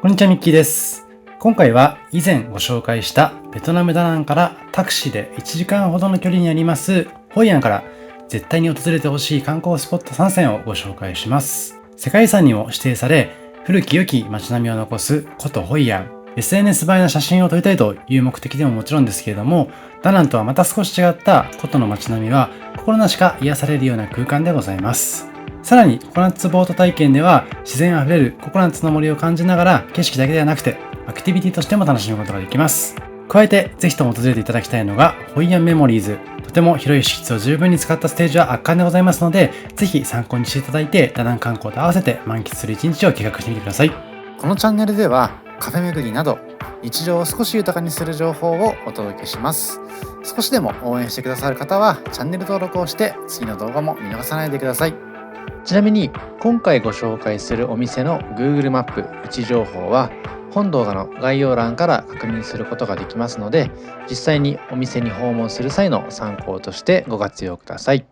こんにちは、ミッキーです。今回は以前ご紹介したベトナムダナンからタクシーで1時間ほどの距離にありますホイアンから絶対に訪れてほしい観光スポット3選をご紹介します。世界遺産にも指定され、古き良き街並みを残す古都ホイアン。SNS 映えな写真を撮りたいという目的でももちろんですけれども、ダナンとはまた少し違った古都の街並みは心なしか癒されるような空間でございます。さらにココナッツボート体験では自然あふれるココナッツの森を感じながら景色だけではなくてアクティビティとしても楽しむことができます。加えてぜひとも訪れていただきたいのがホイアンメモリーズ。とても広い敷地を十分に使ったステージは圧巻でございますので、ぜひ参考にしていただいてダナン観光と合わせて満喫する一日を計画してみてください。このチャンネルではカフェ巡りなど日常を少し豊かにする情報をお届けします。少しでも応援してくださる方はチャンネル登録をして次の動画も見逃さないでください。ちなみに今回ご紹介するお店の Google マップ位置情報は本動画の概要欄から確認することができますので、実際にお店に訪問する際の参考としてご活用ください。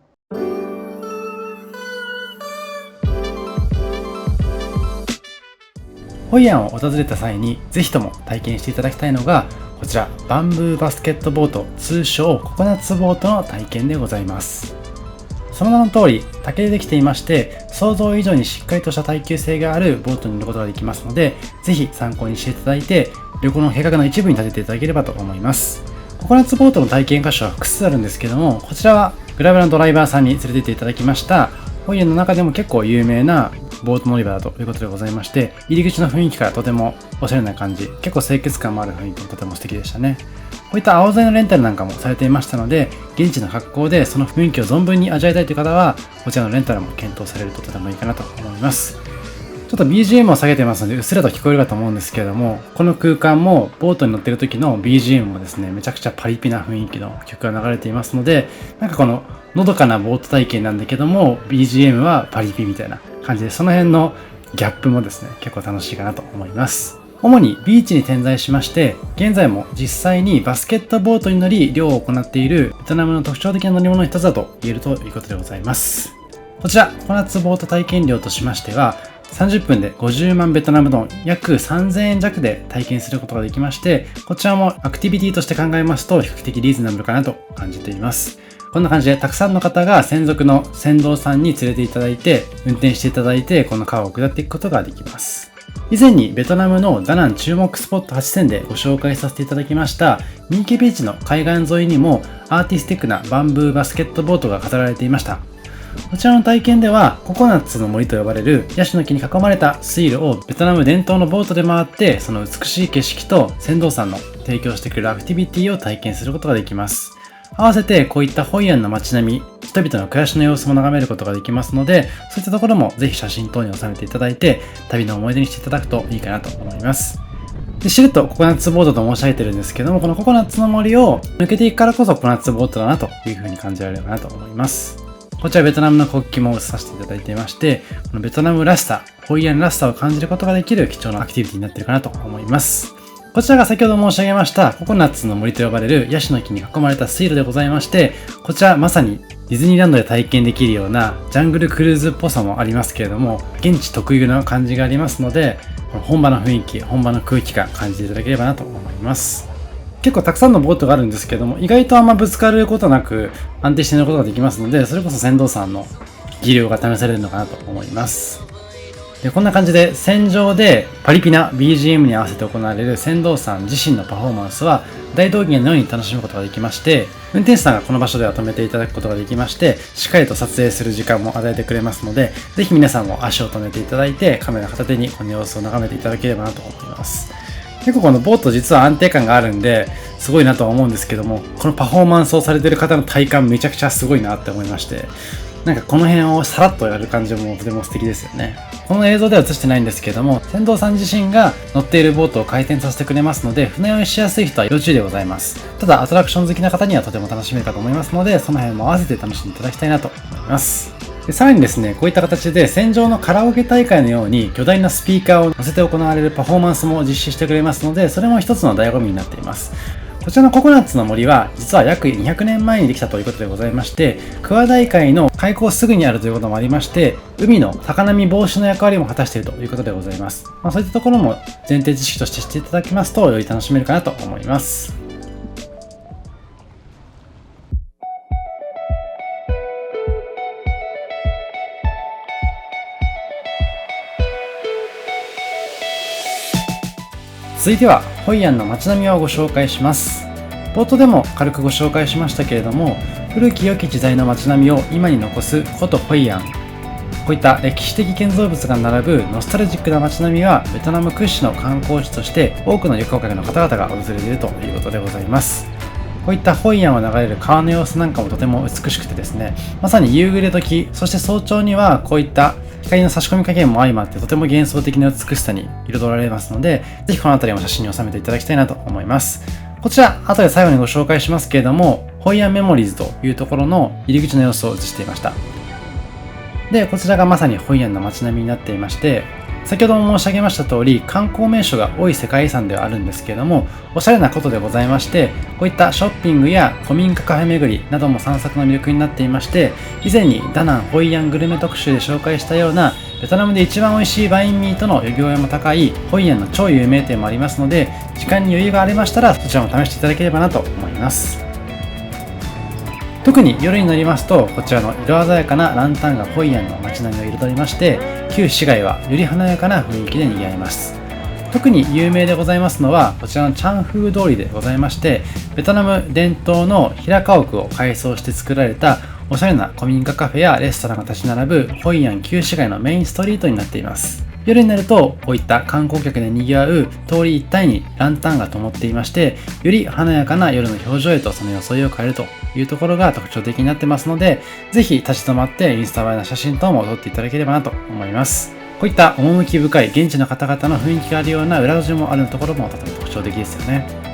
ホイアンを訪れた際にぜひとも体験していただきたいのがこちらバンブーバスケットボート、通称ココナッツボートの体験でございます。その名の通り竹でできていまして、想像以上にしっかりとした耐久性があるボートに乗ることができますので、ぜひ参考にしていただいて旅行の計画の一部に立てていただければと思います。ココナッツボートの体験箇所は複数あるんですけども、こちらはグラブラのドライバーさんに連れて行っていただきましたホイアンの中でも結構有名なボート乗り場だということでございまして、入り口の雰囲気からとてもおしゃれな感じ、結構清潔感もある雰囲気もとても素敵でしたね。こういった青材のレンタルなんかもされていましたので、現地の格好でその雰囲気を存分に味わいたいという方はこちらのレンタルも検討されるととてもいいかなと思います。ちょっと BGM を下げてますのでうっすらと聞こえるかと思うんですけれども、この空間もボートに乗っている時の BGM もですね、めちゃくちゃパリピな雰囲気の曲が流れていますので、なんかこののどかなボート体験なんだけども BGM はパリピみたいな感じで、その辺のギャップもですね結構楽しいかなと思います。主にビーチに点在しまして、現在も実際にバスケットボートに乗り漁を行っているベトナムの特徴的な乗り物の一つだと言えるということでございます。こちらココナッツボート体験料としましては30分で50万ベトナムドン、約3000円弱で体験することができまして、こちらもアクティビティとして考えますと比較的リーズナブルかなと感じています。こんな感じでたくさんの方が専属の船頭さんに連れていただいて運転していただいてこの川を下っていくことができます。以前にベトナムのダナン注目スポット8選でご紹介させていただきましたミーケビーチの海岸沿いにもアーティスティックなバンブーバスケットボートが飾られていました。こちらの体験ではココナッツの森と呼ばれるヤシの木に囲まれた水路をベトナム伝統のボートで回って、その美しい景色と船頭さんの提供してくれるアクティビティを体験することができます。合わせてこういったホイアンの街並み、人々の暮らしの様子も眺めることができますので、そういったところもぜひ写真等に収めていただいて旅の思い出にしていただくといいかなと思います。で、しれっとココナッツボートと申し上げてるんですけども、このココナッツの森を抜けていくからこそココナッツボートだなというふうに感じられるかなと思います。こちらベトナムの国旗も映させていただいていまして、このベトナムらしさ、ホイアンらしさを感じることができる貴重なアクティビティになっているかなと思います。こちらが先ほど申し上げましたココナッツの森と呼ばれるヤシの木に囲まれた水路でございまして、こちらまさにディズニーランドで体験できるようなジャングルクルーズっぽさもありますけれども、現地特有の感じがありますので、本場の雰囲気、本場の空気感感じていただければなと思います。結構たくさんのボートがあるんですけども、意外とあんまぶつかることなく安定して乗ることができますので、それこそ船頭さんの技量が試されるのかなと思います。で、こんな感じで船上でパリピな BGM に合わせて行われる船頭さん自身のパフォーマンスは大道芸のように楽しむことができまして、運転手さんがこの場所では止めていただくことができまして、しっかりと撮影する時間も与えてくれますので、ぜひ皆さんも足を止めていただいてカメラ片手にこの様子を眺めていただければなと思います。結構このボート実は安定感があるんですごいなとは思うんですけども、このパフォーマンスをされている方の体感めちゃくちゃすごいなって思いまして、なんかこの辺をさらっとやる感じもとても素敵ですよね。この映像では映してないんですけども、船頭さん自身が乗っているボートを回転させてくれますので、船酔いしやすい人は要注意でございます。ただアトラクション好きな方にはとても楽しめるかと思いますので、その辺も合わせて楽しんでいただきたいなと思います。で、さらにですね、こういった形で船上のカラオケ大会のように巨大なスピーカーを乗せて行われるパフォーマンスも実施してくれますので、それも一つの醍醐味になっています。ここちらのココナッツの森は実は約200年前にできたということでございまして、桑大海の開口すぐにあるということもありまして、海の高波防止の役割も果たしているということでございます。そういったところも前提知識として知っていただきますとより楽しめるかなと思います。続いてはホイアンの街並みをご紹介します。冒頭でも軽くご紹介しましたけれども、古き良き時代の街並みを今に残す古都ホイアン。こういった歴史的建造物が並ぶノスタルジックな街並みはベトナム屈指の観光地として多くの旅行客の方々が訪れているということでございます。こういったホイアンを流れる川の様子なんかもとても美しくてですね、まさに夕暮れ時、そして早朝にはこういった光の差し込み加減も相まってとても幻想的な美しさに彩られますので、ぜひこの辺りも写真に収めていただきたいなと思います。こちら後で最後にご紹介しますけれども、ホイアンメモリーズというところの入り口の様子を映していました。で、こちらがまさにホイアンの街並みになっていまして、先ほども申し上げました通り観光名所が多い世界遺産ではあるんですけれども、おしゃれなことでございまして、こういったショッピングや古民家カフェ巡りなども散策の魅力になっていまして、以前にダナンホイアングルメ特集で紹介したようなベトナムで一番美味しいバインミートの呼び声も高いホイアンの超有名店もありますので、時間に余裕がありましたらそちらも試していただければなと思います。特に夜になりますと、こちらの色鮮やかなランタンがホイアンの街並みを彩りまして、旧市街はより華やかな雰囲気で賑わいます。特に有名でございますのはこちらのチャンフー通りでございまして、ベトナム伝統の平家屋を改装して作られたおしゃれな古民家カフェやレストランが立ち並ぶホイアン旧市街のメインストリートになっています。夜になるとこういった観光客で賑わう通り一帯にランタンが灯っていまして、より華やかな夜の表情へとその装いを変えるというところが特徴的になってますので、ぜひ立ち止まってインスタ映えな写真等も撮っていただければなと思います。こういった趣深い現地の方々の雰囲気があるような裏路地もあるところもとても特徴的ですよね。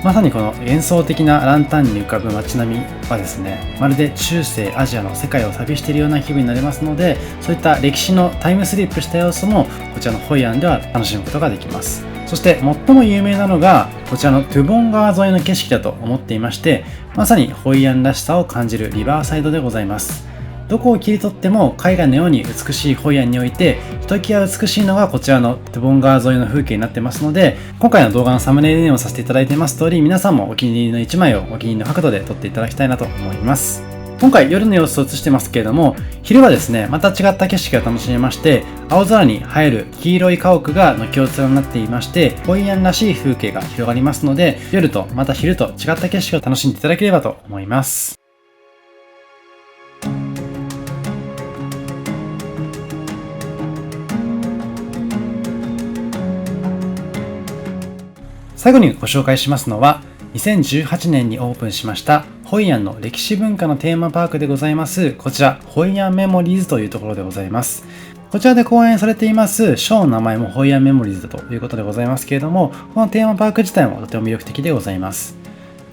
まさにこの幻想的なランタンに浮かぶ街並みはですね、まるで中世アジアの世界を旅しているような気分になりますので、そういった歴史のタイムスリップした様子もこちらのホイアンでは楽しむことができます。そして最も有名なのがこちらのトゥボン川沿いの景色だと思っていまして、まさにホイアンらしさを感じるリバーサイドでございます。どこを切り取っても絵画のように美しいホイアンにおいて、ひときわ美しいのがこちらのトゥボン川沿いの風景になってますので、今回の動画のサムネイルにもさせていただいています通り、皆さんもお気に入りの1枚をお気に入りの角度で撮っていただきたいなと思います。今回夜の様子を映してますけれども、昼はですねまた違った景色が楽しめまして、青空に映える黄色い家屋が軒を連なっていまして、ホイアンらしい風景が広がりますので、夜とまた昼と違った景色を楽しんでいただければと思います。最後にご紹介しますのは、2018年にオープンしましたホイアンの歴史文化のテーマパークでございます、こちらホイアンメモリーズというところでございます。こちらで講演されていますショーの名前もホイアンメモリーズということでございますけれども、このテーマパーク自体もとても魅力的でございます。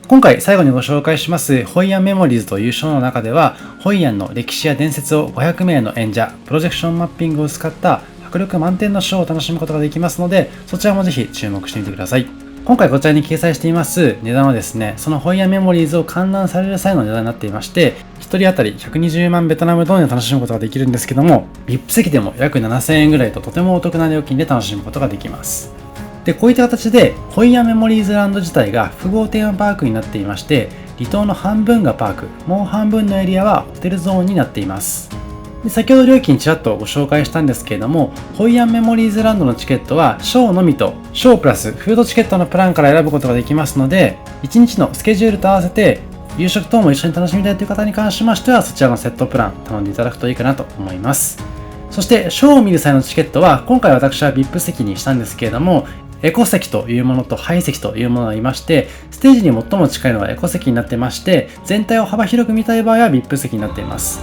今回最後にご紹介しますホイアンメモリーズというショーの中では、ホイアンの歴史や伝説を500名の演者、プロジェクションマッピングを使った迫力満点のショーを楽しむことができますので、そちらもぜひ注目してみてください。今回こちらに掲載しています値段はですね、そのホイアンメモリーズを観覧される際の値段になっていまして、1人当たり120万ベトナムドンで楽しむことができるんですけども、VIP 席でも約7000円ぐらいととてもお得な料金で楽しむことができます。で、こういった形でホイアンメモリーズランド自体が複合テーマパークになっていまして、離島の半分がパーク、もう半分のエリアはホテルゾーンになっています。で、先ほど料金ちらっとご紹介したんですけれども、ホイアンメモリーズランドのチケットはショーのみとショープラスフードチケットのプランから選ぶことができますので、1日のスケジュールと合わせて夕食等も一緒に楽しみたいという方に関しましては、そちらのセットプラン頼んでいただくといいかなと思います。そしてショーを見る際のチケットは、今回私は VIP 席にしたんですけれども、エコ席というものとハイ席というものがありまして、ステージに最も近いのはエコ席になってまして、全体を幅広く見たい場合は VIP 席になっています。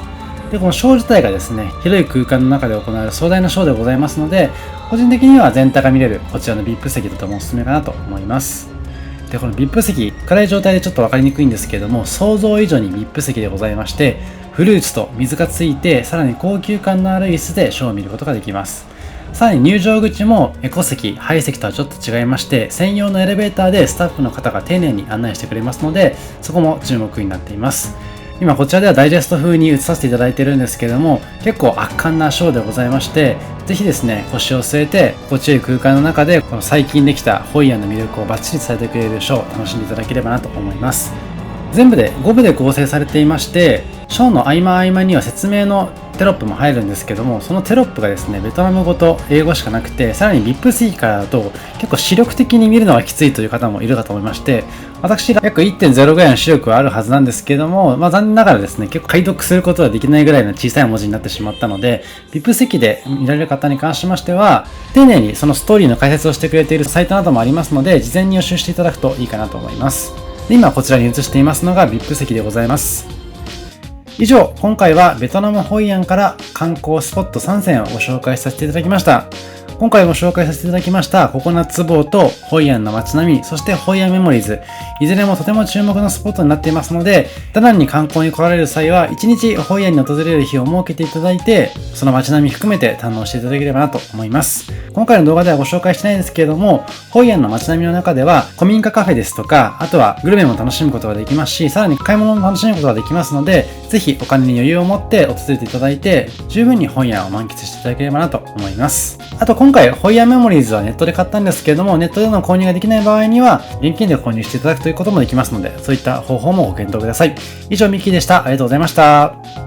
で、このショー自体がですね、広い空間の中で行われる壮大なショーでございますので、個人的には全体が見れるこちらの VIP 席とてもおすすめかなと思います。で、この VIP 席、暗い状態でちょっと分かりにくいんですけれども、想像以上に VIP 席でございまして、フルーツと水がついて、さらに高級感のある椅子でショーを見ることができます。さらに入場口もエコ席、ハイ席とはちょっと違いまして、専用のエレベーターでスタッフの方が丁寧に案内してくれますので、そこも注目になっています。今こちらではダイジェスト風に映させていただいているんですけども、結構圧巻なショーでございまして、ぜひですね、腰を据えて心地よい空間の中でこの最近できたホイアンの魅力をバッチリ伝えてくれるショーを楽しんでいただければなと思います。全部で5部で構成されていまして、ショーの合間合間には説明のテロップも入るんですけども、そのテロップがですね、ベトナム語と英語しかなくて、さらに VIP 席からだと結構視力的に見るのはきついという方もいるかと思いまして、私が約 1.0 ぐらいの視力はあるはずなんですけども、残念ながらですね、結構解読することはできないぐらいの小さい文字になってしまったので、VIP 席で見られる方に関しましては、丁寧にそのストーリーの解説をしてくれているサイトなどもありますので、事前に予習していただくといいかなと思います。で、今こちらに映していますのが VIP 席でございます。以上、今回はベトナムホイアンから観光スポット3選をご紹介させていただきました。今回ご紹介させていただきましたココナッツボート、ホイアンの街並み、そしてホイアンメモリーズ、いずれもとても注目のスポットになっていますので、ダナンに観光に来られる際は1日ホイアンに訪れる日を設けていただいて、その街並み含めて堪能していただければなと思います。今回の動画ではご紹介してないんですけれども、ホイアンの街並みの中では古民家カフェですとか、あとはグルメも楽しむことができますし、さらに買い物も楽しむことができますので、ぜひお金に余裕を持って訪れていただいて、十分にホイアンを満喫していただければなと思います。あと今回ホイアンメモリーズはネットで買ったんですけれども、ネットでの購入ができない場合には現金で購入していただくということもできますので、そういった方法もご検討ください。以上ミッキーでした。ありがとうございました。